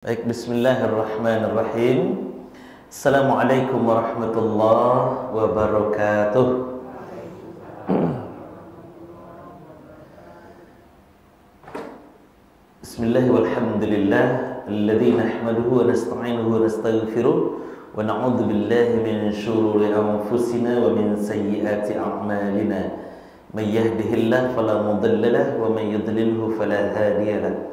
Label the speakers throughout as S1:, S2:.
S1: Baik, bismillahirrahmanirrahim. Assalamualaikum warahmatullahi wabarakatuh. Bismillah walhamdulillah alladzi nahmaduhu wa nasta'inuhu wa nastaghfiruh wa na'udzu billahi min syururi anfusina wa min sayyiati a'malina. May yahdihillahu fala mudilla lahu wa may yudlilhu fala hadiya lahu.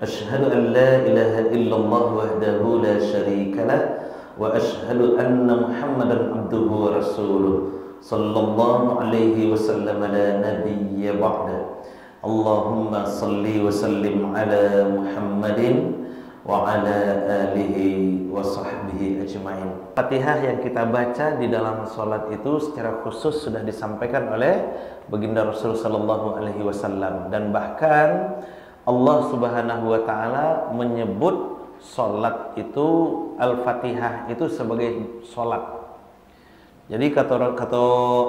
S1: أشهد أن لا إله إلا الله وحده لا شريك له وأشهد أن محمدا عبده ورسوله صلى الله عليه وسلم لا نبي بعده اللهم صل وسلم على محمد وعلى آله وصحبه أجمعين. Fatihah yang kita baca di dalam sholat itu secara khusus sudah disampaikan oleh baginda Rasul sallallahu alaihi wasallam, dan bahkan Allah Subhanahu wa taala menyebut salat itu, Al-Fatihah itu sebagai salat. Jadi kata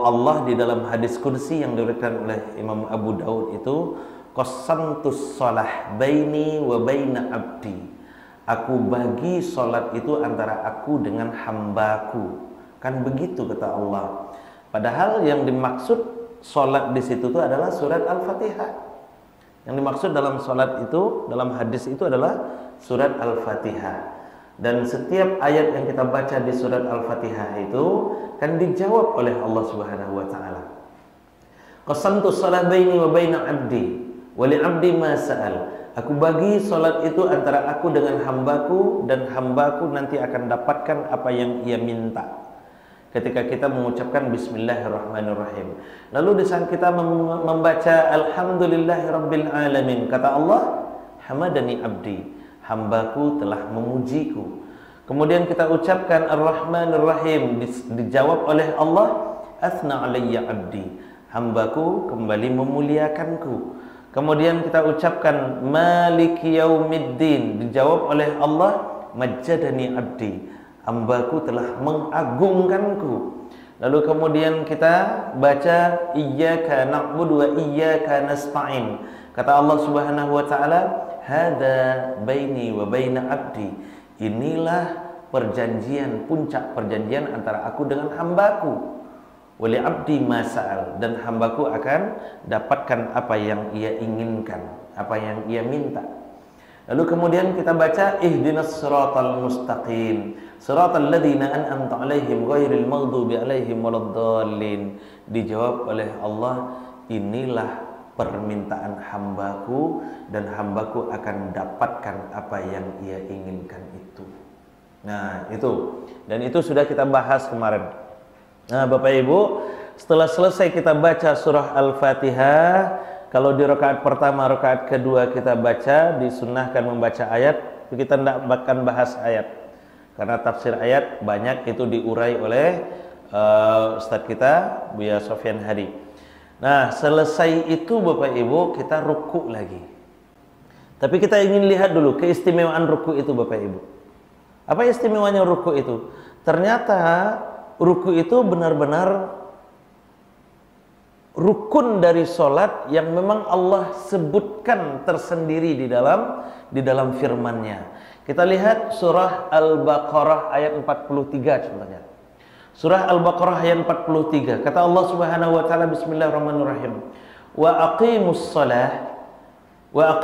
S1: Allah di dalam hadis kursi yang diriwayatkan oleh Imam Abu Daud itu, qasamtus shalah baini wa baina abdi. Aku bagi salat itu antara aku dengan hambaku. Kan begitu kata Allah. Padahal yang dimaksud salat di situ itu adalah surat Al-Fatihah. Yang dimaksud dalam sholat itu, dalam hadis itu adalah surat Al-Fatihah. Dan setiap ayat yang kita baca di surat Al-Fatihah itu kan dijawab oleh Allah Subhanahu wa taala. Qasamtu shalah baini wa baina abdi wa li abdi ma sa'al. Aku bagi sholat itu antara aku dengan hambaku, dan hambaku nanti akan dapatkan apa yang ia minta. Ketika kita mengucapkan bismillahirrahmanirrahim, lalu di saat kita membaca alhamdulillahirabbil alamin, kata Allah, hamadani abdi, hambaku telah memujiku. Kemudian kita ucapkan ar-rahmanirrahim, dijawab oleh Allah, athna alayya abdi, hambaku kembali memuliakanku. Kemudian kita ucapkan maliki yaumiddin, dijawab oleh Allah, majjadani abdi, hambaku telah mengagungkanku. Lalu kemudian kita baca iyyaka na'budu wa iyyaka nasta'in, kata Allah Subhanahu wa taala, hadza baini wa baina abdi, inilah perjanjian, puncak perjanjian antara aku dengan hambaku. Wali abdi ma sa'al, dan hambaku akan dapatkan apa yang ia inginkan, apa yang ia minta. Lalu kemudian kita baca ihdinas siratal mustaqim, siratal ladzina an'amta 'alaihim ghairil maghdubi 'alaihim waladdallin. Dijawab oleh Allah, inilah permintaan hambaku, dan hambaku akan dapatkan apa yang ia inginkan itu. Nah, itu. Dan itu sudah kita bahas kemarin. Nah, Bapak Ibu, setelah selesai kita baca surah Al-Fatihah, kalau di rakaat pertama, rakaat kedua kita baca, disunnahkan membaca ayat. Kita tidak akan bahas ayat, karena tafsir ayat banyak itu diurai oleh Ustadz kita, Buya Sofyan Hadi. Nah, selesai itu Bapak Ibu, kita ruku lagi. Tapi kita ingin lihat dulu keistimewaan ruku itu Bapak Ibu. Apa istimewanya ruku itu? Ternyata ruku itu benar-benar rukun dari sholat yang memang Allah sebutkan tersendiri di dalam firman-Nya. Kita lihat surah Al-Baqarah ayat 43 contohnya. Surah Al-Baqarah ayat 43. Kata Allah Subhanahu wa taala, bismillahirrahmanirrahim. Wa aqimus shalah wa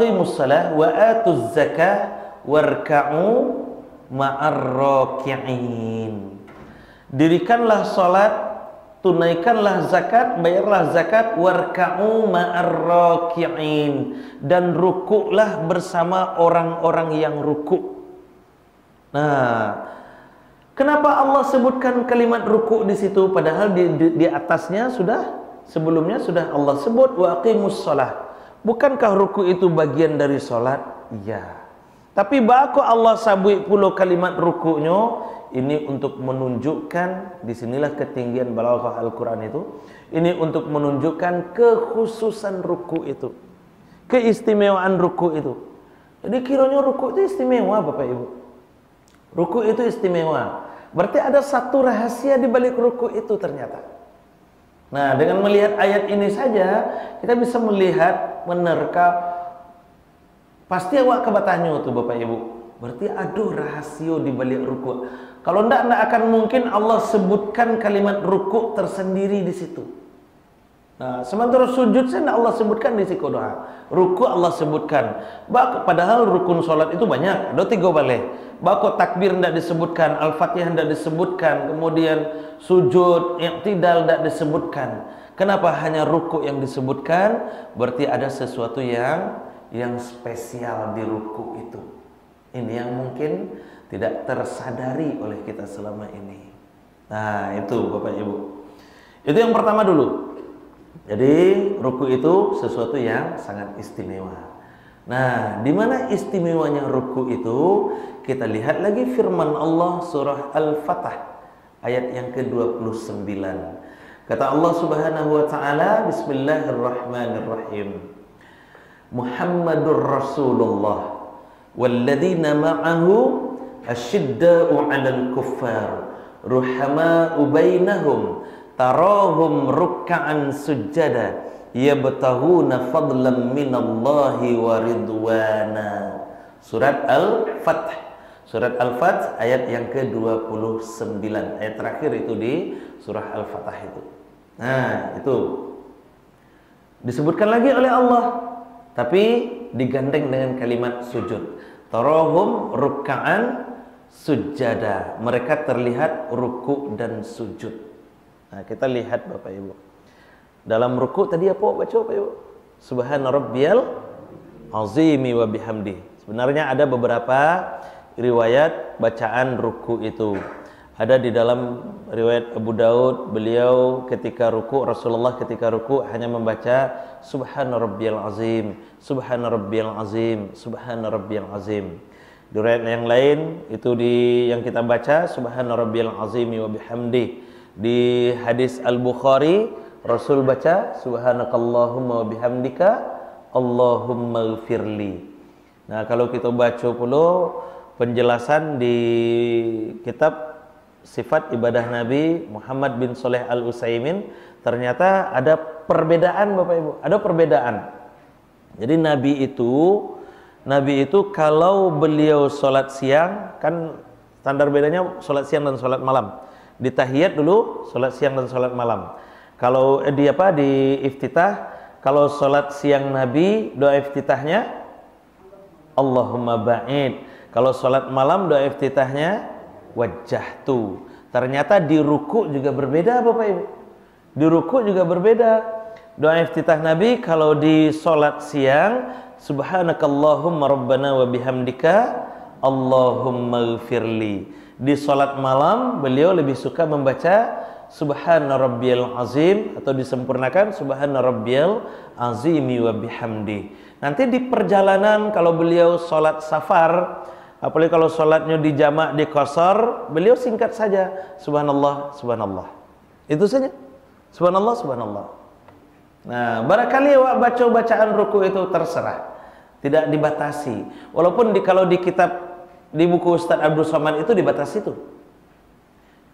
S1: atuz zakah warka'u ma'ar raki'in. Dirikanlah salat, tunaikanlah zakat, bayarlah zakat, warka'u ma'ar raki'in, dan rukuklah bersama orang-orang yang rukuk. Nah, kenapa Allah sebutkan kalimat rukuk di situ, padahal di atasnya sebelumnya sudah Allah sebut wa aqimus shalah. Bukankah rukuk itu bagian dari salat? Iya. Tapi bako Allah sabui puluh kalimat rukuknya. Ini untuk menunjukkan, disinilah ketinggian balaghah Al-Quran itu. Ini untuk menunjukkan kekhususan ruku itu, keistimewaan ruku itu. Jadi kiranya ruku itu istimewa Bapak Ibu. Ruku itu istimewa. Berarti ada satu rahasia di balik ruku itu ternyata. Nah, dengan melihat ayat ini saja kita bisa melihat, menerka. Pasti awak kebatanya tuh Bapak Ibu. Berarti ada rahasia di balik ruku'. Kalau enggak akan mungkin Allah sebutkan kalimat ruku' tersendiri di situ. Nah, sementara sujud saya Allah sebutkan di situ doa. Ruku' Allah sebutkan. Padahal rukun solat itu banyak. Ada 3 balik. Bako takbir tidak disebutkan, Al-Fatihah tidak disebutkan, kemudian sujud, i'tidal tidak disebutkan. Kenapa hanya ruku' yang disebutkan? Berarti ada sesuatu yang spesial di ruku' itu. Ini yang mungkin tidak tersadari oleh kita selama ini. Nah, itu Bapak Ibu. Itu yang pertama dulu. Jadi ruku' itu sesuatu yang sangat istimewa. Nah, di mana istimewanya ruku' itu? Kita lihat lagi firman Allah surah Al-Fatah ayat yang ke-29. Kata Allah Subhanahu wa taala, Bismillahirrahmanirrahim. Muhammadur Rasulullah walladzina ma'ahu asyidda'u 'alal kuffar ruhama'u bainahum tarahum ruk'an sujada yabtaghuna fadlan minallahi wa ridwana. Surat Al-Fath. Surat Al-Fath ayat yang ke-29. Ayat terakhir itu di surah Al-Fatah itu. Nah, itu disebutkan lagi oleh Allah, tapi digandeng dengan kalimat sujud. Tarahum ruk'an sujada. Mereka terlihat ruku' dan sujud. Nah, kita lihat Bapak Ibu. Dalam ruku' tadi apa baca Bapak Ibu? Subhana rabbiyal azimi wa bihamdi. Sebenarnya ada beberapa riwayat bacaan ruku' itu. Ada di dalam riwayat Abu Daud, beliau ketika ruku', Rasulullah ketika ruku' hanya membaca Subhana rabbiyal azim, Subhana rabbiyal azim, Subhana rabbiyal azim. Di riwayat yang lain itu yang kita baca Subhana rabbiyal azimi wa bihamdi. Di hadis Al-Bukhari Rasul baca Subhanakallahumma wa bihamdika Allahumma ighfirli. Nah, kalau kita baca pula penjelasan di kitab Sifat Ibadah Nabi Muhammad bin Shalih Al-Utsaimin, ternyata ada perbedaan Bapak Ibu, ada perbedaan. Jadi Nabi itu kalau beliau sholat siang, kan standar bedanya sholat siang dan sholat malam. Di tahiyat dulu sholat siang dan sholat malam. Kalau di iftitah, kalau sholat siang Nabi doa iftitahnya Allahumma ba'id. Kalau sholat malam doa iftitahnya wajjahtu. Ternyata di ruku' juga berbeda Bapak Ibu. Di ruku' juga berbeda. Doa iftitah Nabi kalau di sholat siang Subhanakallahumma rabbana wa bihamdika Allahumma ighfirli. Di sholat malam beliau lebih suka membaca Subhana rabbiyal azim, atau disempurnakan Subhana rabbiyal azimi wa bihamdi. Nanti di perjalanan kalau beliau sholat safar, apalagi kalau sholatnya di jamak, di qasar, beliau singkat saja Subhanallah, Subhanallah. Itu saja. Subhanallah, Subhanallah. Nah, barangkali baca bacaan ruku itu terserah, tidak dibatasi. Walaupun kalau di kitab, di buku Ustaz Abdul Somad itu dibatasi tuh.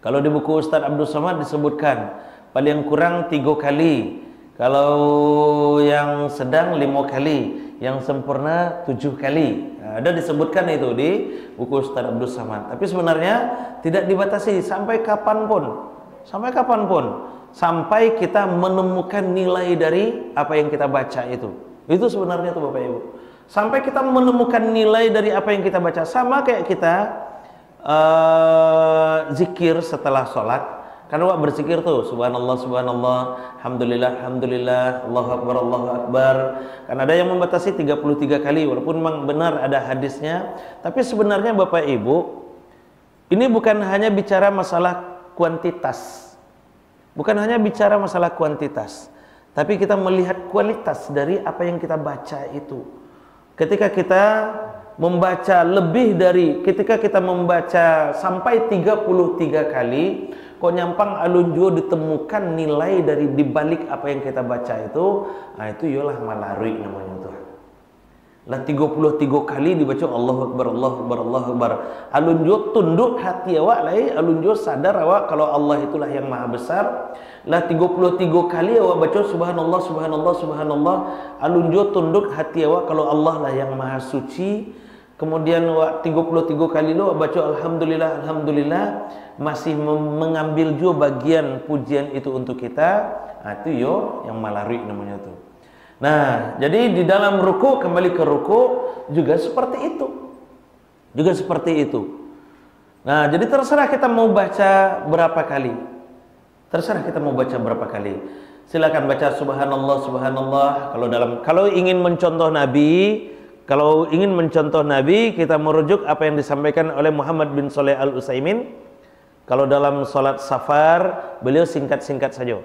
S1: Kalau di buku Ustaz Abdul Somad disebutkan paling kurang 3 kali, kalau yang sedang 5 kali, yang sempurna 7 kali. Nah, ada disebutkan itu di buku Ustaz Abdul Somad. Tapi sebenarnya tidak dibatasi sampai kapanpun, sampai kita menemukan nilai dari apa yang kita baca itu. Itu sebenarnya tuh Bapak Ibu. Sampai kita menemukan nilai dari apa yang kita baca. Sama kayak kita zikir setelah sholat. Karena wak berzikir tuh Subhanallah, Subhanallah, Alhamdulillah, Alhamdulillah, Allahu Akbar, Allahu Akbar. Kan ada yang membatasi 33 kali. Walaupun memang benar ada hadisnya, tapi sebenarnya Bapak Ibu, ini bukan hanya bicara masalah kuantitas. Bukan hanya bicara masalah kuantitas, tapi kita melihat kualitas dari apa yang kita baca itu. Ketika kita membaca ketika kita membaca sampai 33 kali, kok nyampang alunjo ditemukan nilai dari dibalik apa yang kita baca itu, nah itu yalah malarui namanya tuh. Lah 33 kali dibaca Allahu Akbar, Allahu Akbar, Allahu Akbar. Alunjo tunduk hati awak lai, alunjo sadar awak kalau Allah itulah yang maha besar. Lah 33 kali awak baca Subhanallah, Subhanallah, Subhanallah. Alunjo tunduk hati awak kalau Allah lah yang maha suci. kemudian 33 kali lo baca alhamdulillah, alhamdulillah, masih mengambil juga bagian pujian itu untuk kita, itu yo yang malari namanya tuh. Nah, jadi di dalam ruku, kembali ke ruku juga seperti itu. Juga seperti itu. Nah, jadi terserah kita mau baca berapa kali. Terserah kita mau baca berapa kali. Silakan baca subhanallah, subhanallah. Kalau ingin mencontoh Nabi, kita merujuk apa yang disampaikan oleh Muhammad bin Shalih Al-Utsaimin. Kalau dalam salat safar, beliau singkat-singkat saja.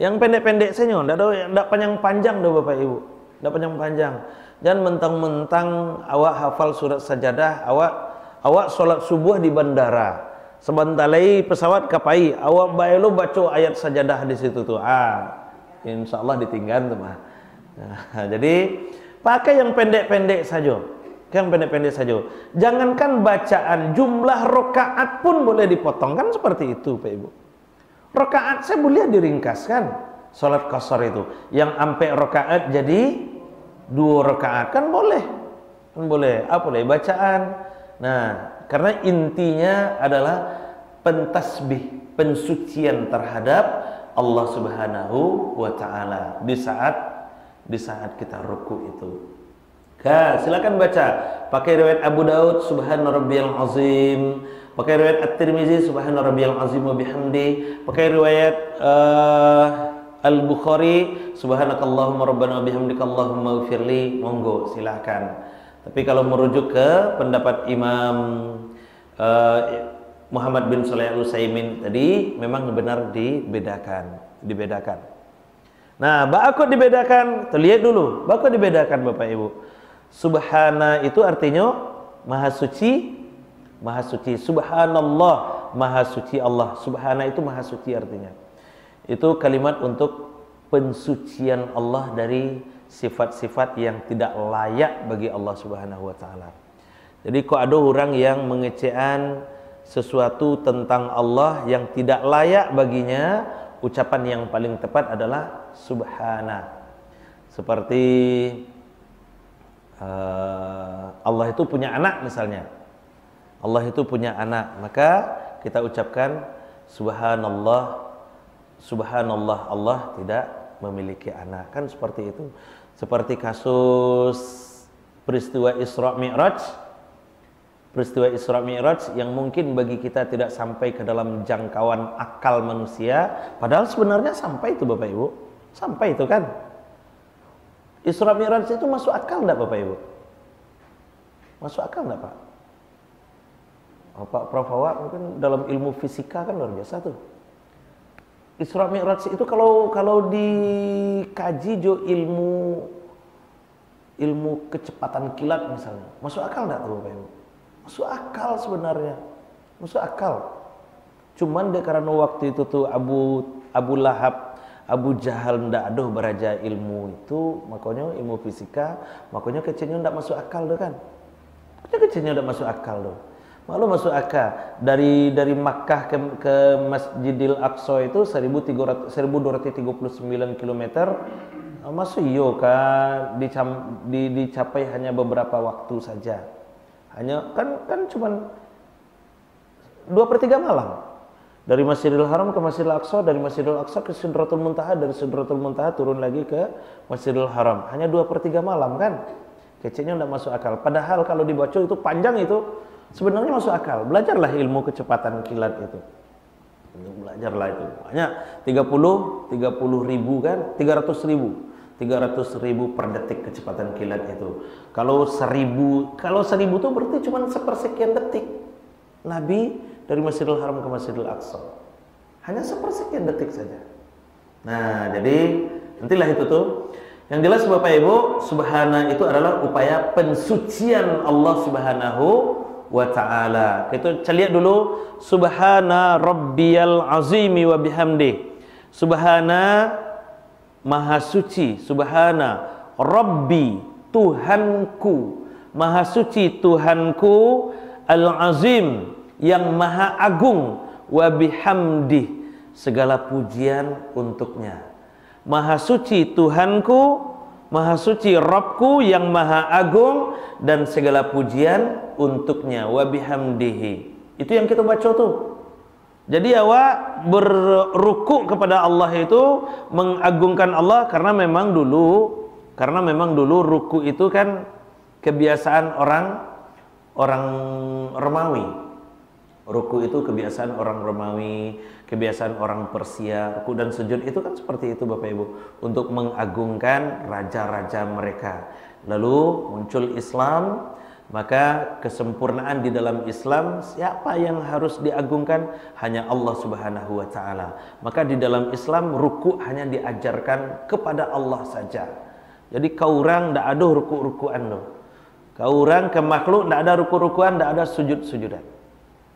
S1: Yang pendek-pendek saja, tidak panjang-panjang doh Bapak Ibu. Tidak panjang-panjang. Jangan mentang-mentang awak hafal surat sajadah, awak sholat subuh di bandara. Sebentar lagi pesawat kapai, awak baru baca ayat sajadah di situ tuh. Insya Allah ditinggal tuh mah. Nah, jadi pakai yang pendek-pendek saja. Yang pendek-pendek saja. Jangankan bacaan, jumlah rakaat pun boleh dipotong, kan seperti itu Pak Ibu. Rakaat saya boleh diringkaskan. Sholat qasar itu yang sampai rakaat jadi 2 rakaat kan boleh. Kan boleh. Apa boleh bacaan. Nah, karena intinya adalah pentasbih, pensucian terhadap Allah Subhanahu wa taala di saat kita ruku itu. Silakan baca. Pakai riwayat Abu Daud subhana rabbiyal azim, pakai riwayat At-Tirmizi subhana rabbiyal azim wa bihamdi, pakai riwayat Al-Bukhari subhanakallahumma rabbana wa bihamdika allahumma ighfirli, monggo silakan. Tapi kalau merujuk ke pendapat Imam Muhammad bin Shalih Al-Utsaimin tadi, memang benar dibedakan. Nah, bakal dibedakan, terlihat dulu, bakal dibedakan Bapak Ibu. Subhana itu artinya maha suci, maha suci. Subhanallah, maha suci Allah. Subhana itu maha suci artinya. Itu kalimat untuk pensucian Allah dari sifat-sifat yang tidak layak bagi Allah Subhanahu wa taala. Jadi kok ada orang yang mengecewakan sesuatu tentang Allah yang tidak layak baginya, ucapan yang paling tepat adalah subhana. Seperti Allah itu punya anak misalnya. Allah itu punya anak, maka kita ucapkan subhanallah, subhanallah, Allah tidak memiliki anak. Kan seperti itu. Seperti kasus peristiwa Isra Mi'raj. Peristiwa Isra Mi'raj yang mungkin bagi kita tidak sampai ke dalam jangkauan akal manusia, padahal sebenarnya sampai itu Bapak Ibu. Sampai itu kan. Isra Mi'raj itu masuk akal enggak Bapak Ibu? Masuk akal enggak Pak? Pak Prof Awak mungkin dalam ilmu fisika kan luar biasa tuh. Isra Mi'raj itu kalau dikaji jo ilmu kecepatan kilat misalnya, masuk akal enggak tuh Bapak Ibu? Masuk akal sebenarnya. Masuk akal. Cuman deh karena waktu itu tuh Abu Lahab, Abu Jahal ndak aduh beraja ilmu itu, makanya ilmu fisika, makanya kecilnya ndak masuk akal tuh kan. Kecilnya ndak masuk akal tuh. Malu masuk akal dari Makkah ke Masjidil Aqsa itu 1239 km. Masuk iyo kan dicapai hanya beberapa waktu saja. Hanya kan cuman 2/3 malam. Dari Masjidil Haram ke Masjidil Aqsa, dari Masjidil Aqsa ke Sidratul Muntaha, dari Sidratul Muntaha turun lagi ke Masjidil Haram. Hanya 2/3 malam kan? Kecilnya tidak masuk akal. Padahal kalau dibaca itu panjang itu sebenarnya masuk akal. Belajarlah ilmu kecepatan kilat itu. Belajarlah itu. Hanya 30 ribu kan? 300 ribu per detik kecepatan kilat itu. Kalau 1000 itu berarti cuma sepersekian detik. Nabi dari Masjidil Haram ke Masjidil Aqsa hanya sepersekian detik saja. Nah, jadi nantilah itu tuh. Yang jelas Bapak Ibu, subhana itu adalah upaya pensucian Allah Subhanahu wa taala. Kita lihat dulu subhana rabbiyal azimi wa bihamdi. Subhana maha suci, subhana rabbi Tuhanku, maha suci Tuhanku, al-azim yang maha agung, wa bihamdi segala pujian untuknya. Maha suci Tuhanku, Maha suci Rabbku yang maha agung dan segala pujian untuknya. Wa bihamdihi. Itu yang kita baca tuh. Jadi awak berruku kepada Allah itu mengagungkan Allah karena memang dulu ruku itu kan kebiasaan orang Romawi. Ruku itu kebiasaan orang Romawi, kebiasaan orang Persia. Ruku dan sujud itu kan seperti itu Bapak Ibu, untuk mengagungkan raja-raja mereka. Lalu muncul Islam, maka kesempurnaan di dalam Islam, siapa yang harus diagungkan? Hanya Allah Subhanahu wa taala. Maka di dalam Islam ruku hanya diajarkan kepada Allah saja. Jadi kau orang ndak ada ruku-rukuan loh. Kau orang ke makhluk ndak ada ruku-rukuan, ndak ada sujud-sujudan.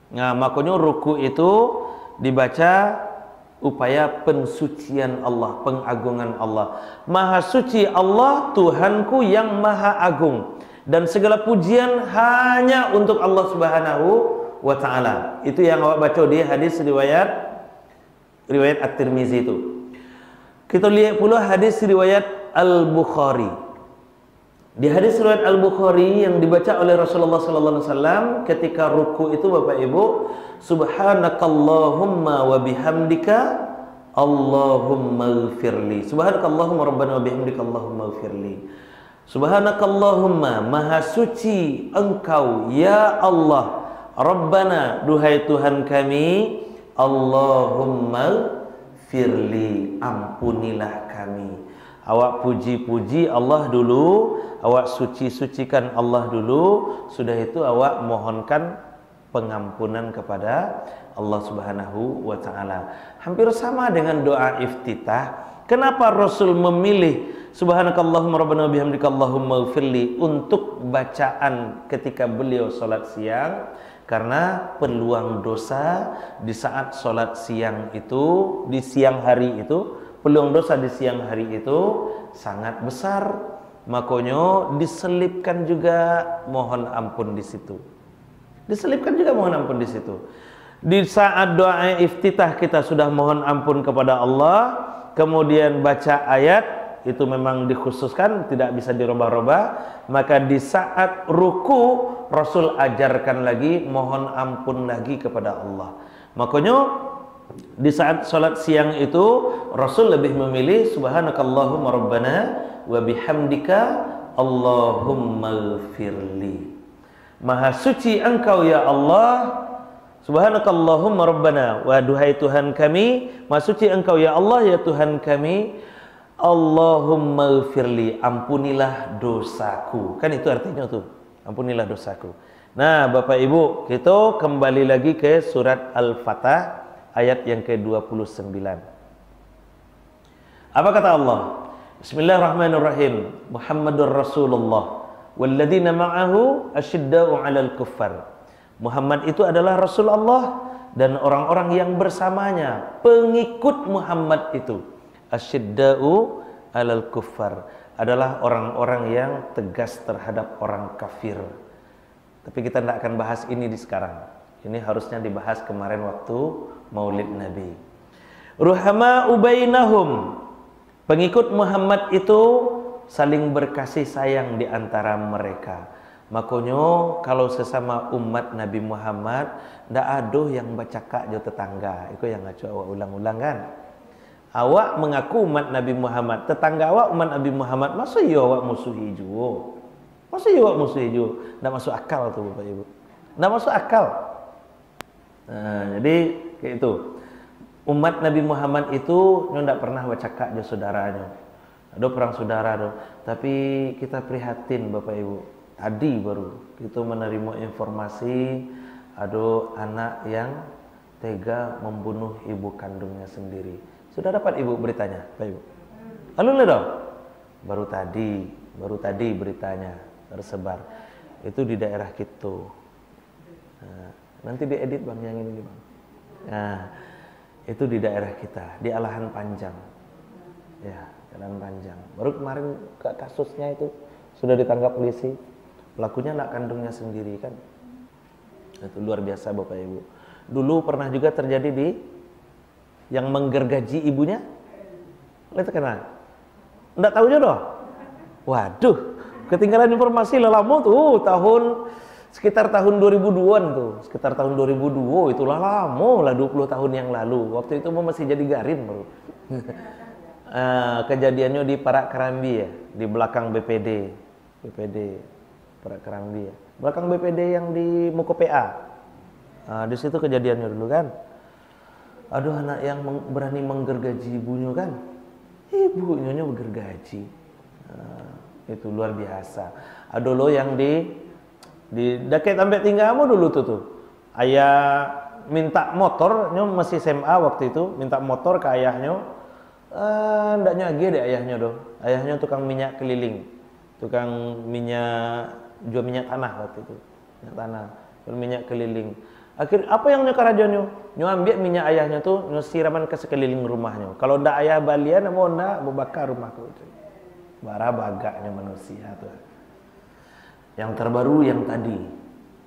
S1: Nah, makanya ruku itu dibaca upaya pensucian Allah, pengagungan Allah. Maha suci Allah, Tuhanku yang maha agung, dan segala pujian hanya untuk Allah Subhanahu wa taala. Itu yang awak baca di hadis riwayat At-Tirmizi itu. Kita lihat pula hadis riwayat Al-Bukhari. Di hadis riwayat Al-Bukhari yang dibaca oleh Rasulullah sallallahu alaihi wasallam ketika ruku itu Bapak Ibu, subhanakallahumma wa bihamdika Allahumma ighfirli. Subhanakallahumma rabbana wa bihamdika Allahumma ighfirli. Subhanakallahumma, maha suci Engkau ya Allah, Rabbana, duhai Tuhan kami, Allahumma firli, ampunilah kami. Awak puji-puji Allah dulu, awak suci-sucikan Allah dulu, sudah itu awak mohonkan pengampunan kepada Allah Subhanahu wa taala. Hampir sama dengan doa iftitah. Kenapa Rasul memilih subhanakallahumma rabbana bihamdika Allahumma ighfirli untuk bacaan ketika beliau salat siang? Karena peluang dosa di saat salat siang itu, di siang hari itu, peluang dosa di siang hari itu sangat besar. Makanya diselipkan juga mohon ampun di situ. Diselipkan juga mohon ampun di situ. Di saat doa iftitah kita sudah mohon ampun kepada Allah, kemudian baca ayat itu memang dikhususkan, tidak bisa dirubah-rubah. Maka di saat ruku Rasul ajarkan lagi mohon ampun lagi kepada Allah. Makanya di saat salat siang itu Rasul lebih memilih subhanakallahumma rabbana wa bihamdika Allahumma ighfirli. Maha suci Engkau ya Allah, subhanakallahumma rabbana, wa duhai Tuhan kami, maha suci Engkau ya Allah ya Tuhan kami, Allahumma ighfirli, ampunilah dosaku. Kan itu artinya tuh, ampunilah dosaku. Nah Bapak Ibu, kita kembali lagi ke surat Al-Fatah ayat yang ke-29. Apa kata Allah? Bismillahirrahmanirrahim. Muhammadur Rasulullah walladzina ma'ahu asyidda'u 'alal kuffar. Muhammad itu adalah Rasul Allah dan orang-orang yang bersamanya, pengikut Muhammad itu. Asyidda'u 'alal kuffar adalah orang-orang yang tegas terhadap orang kafir. Tapi kita tidak akan bahas ini di sekarang. Ini harusnya dibahas kemarin waktu Maulid Nabi. Ruhama ubainahum, pengikut Muhammad itu saling berkasih sayang di antara mereka. Makanya kalau sesama umat Nabi Muhammad ndak ada yang bacakak jo tetangga. Itu yang ngaco awak ulang-ulang kan. Awak mengaku umat Nabi Muhammad, tetangga awak umat Nabi Muhammad, masa iya awak musuhi juga? Masa iya awak musuhi juga? Ndak masuk akal tuh Bapak Ibu. Ndak masuk akal. Nah, jadi kayak itu. Umat Nabi Muhammad itu tidak pernah bercakap dengan saudaranya. Ada perang saudara do. Tapi kita prihatin Bapak Ibu. Tadi baru kita menerima informasi ada anak yang tega membunuh ibu kandungnya sendiri. Sudah dapat Ibu beritanya, Pak Ibu? Halo dong. Baru tadi beritanya tersebar. Itu di daerah kita. Nah, nanti diedit Bang yang ini Bang. Nah, itu di daerah kita, di Alahan Panjang. Ya, Alahan Panjang. Baru kemarin kasusnya itu sudah ditangkap polisi. Pelakunya anak kandungnya sendiri kan. Itu luar biasa Bapak Ibu. Dulu pernah juga terjadi di yang menggergaji ibunya. Lihat kenal. Enggak tahu jodoh. Waduh, ketinggalan informasi lama tuh sekitar tahun 2002-an tuh. Sekitar tahun 2002 itulah lama lah, 20 tahun yang lalu. Waktu itu masih jadi garin baru. Kejadiannya di Parak Kerambi ya, di belakang BPD Parak Kerambi ya. Belakang BPD yang di Muko PA. Di situ kejadiannya dulu kan. Aduh, anak yang berani menggergaji ibunya kan. Ibunya bergergaji. Itu luar biasa. Ada lo yang di dekat sampai tinggalmu dulu tuh. Ayah minta motor, masih SMA waktu itu, minta motor ke ayahnya. Ndak nyagi deh ayahnya dong. Ayahnya tukang minyak keliling. Tukang jual minyak tanah waktu itu. Minyak tanah, jual minyak keliling. Akhir apa yang nyokar rajonyo? Nyo ambil minyak ayahnya tuh, nyo siraman ke sekeliling rumahnya. Kalau ndak ayah balian, mau ndak membakar rumahku. Bara bagaknya manusia tuh. Yang terbaru yang tadi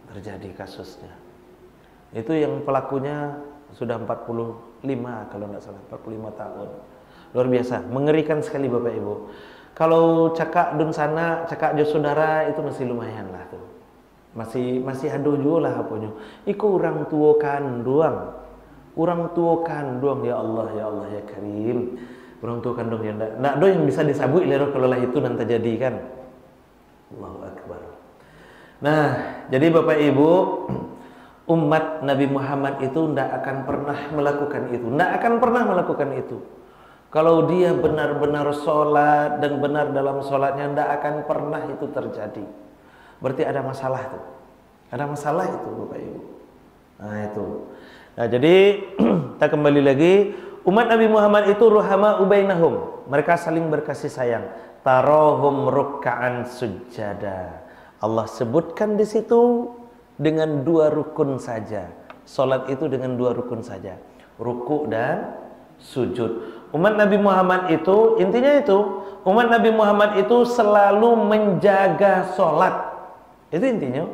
S1: terjadi kasusnya. Itu yang pelakunya sudah 45 kalau nggak salah, 45 tahun. Luar biasa, mengerikan sekali Bapak Ibu. Kalau cakak dun sana, cakak jo saudara itu masih lumayan lah tuh. Masih ada juga lah apanya. Iku orang tua kandung. Orang tua kandung, ya Allah ya Karim. Orang tua kandung ya ndak ada yang bisa disabui lero kalau lah itu nanti jadi kan. Allahu Akbar. Nah, jadi Bapak Ibu, umat Nabi Muhammad itu ndak akan pernah melakukan itu. Ndak akan pernah melakukan itu. Kalau dia benar-benar sholat dan benar dalam sholatnya, ndak akan pernah itu terjadi. Berarti ada masalah tuh. Ada masalah itu Bapak Ibu. Nah itu. Nah jadi kita kembali lagi. Umat Nabi Muhammad itu ruhama ubainahum. Mereka saling berkasih sayang. Tarohum ruk'an sujada. Allah sebutkan di situ dengan 2 rukun saja. Salat itu dengan 2 rukun saja. Ruku dan sujud. Umat Nabi Muhammad itu intinya itu. Umat Nabi Muhammad itu selalu menjaga salat. Itu intinya.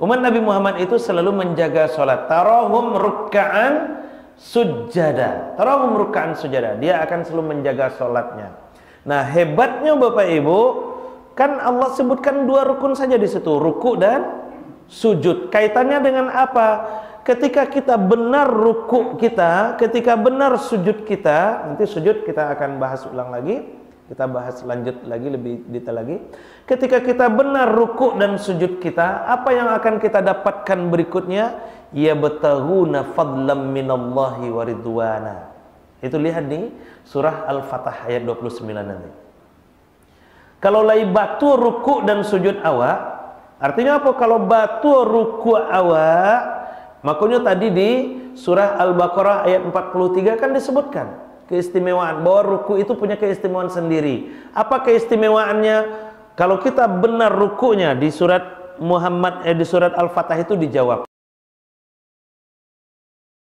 S1: Umat Nabi Muhammad itu selalu menjaga salat. Tarohum ruk'an sujada. Tarohum ruk'an sujada. Dia akan selalu menjaga salatnya. Nah, hebatnya Bapak Ibu, kan Allah sebutkan 2 rukun saja di situ, ruku dan sujud. Kaitannya dengan apa? Ketika kita benar ruku kita, ketika benar sujud kita, nanti sujud kita akan bahas ulang lagi, kita bahas lanjut lagi lebih detail lagi. Ketika kita benar ruku dan sujud kita, apa yang akan kita dapatkan berikutnya? Ya bataghuna fadlam minallahi wa ridwana. Itu lihat nih surah Al-Fatah ayat 29 nanti. Kalau lai batu ruku dan sujud awak, artinya apa? Kalau batu ruku awak, makanya tadi di surah Al-Baqarah ayat 43 kan disebutkan keistimewaan bahwa ruku itu punya keistimewaan sendiri. Apa keistimewaannya? Kalau kita benar rukunya di surat di surat Al-Fatah itu dijawab.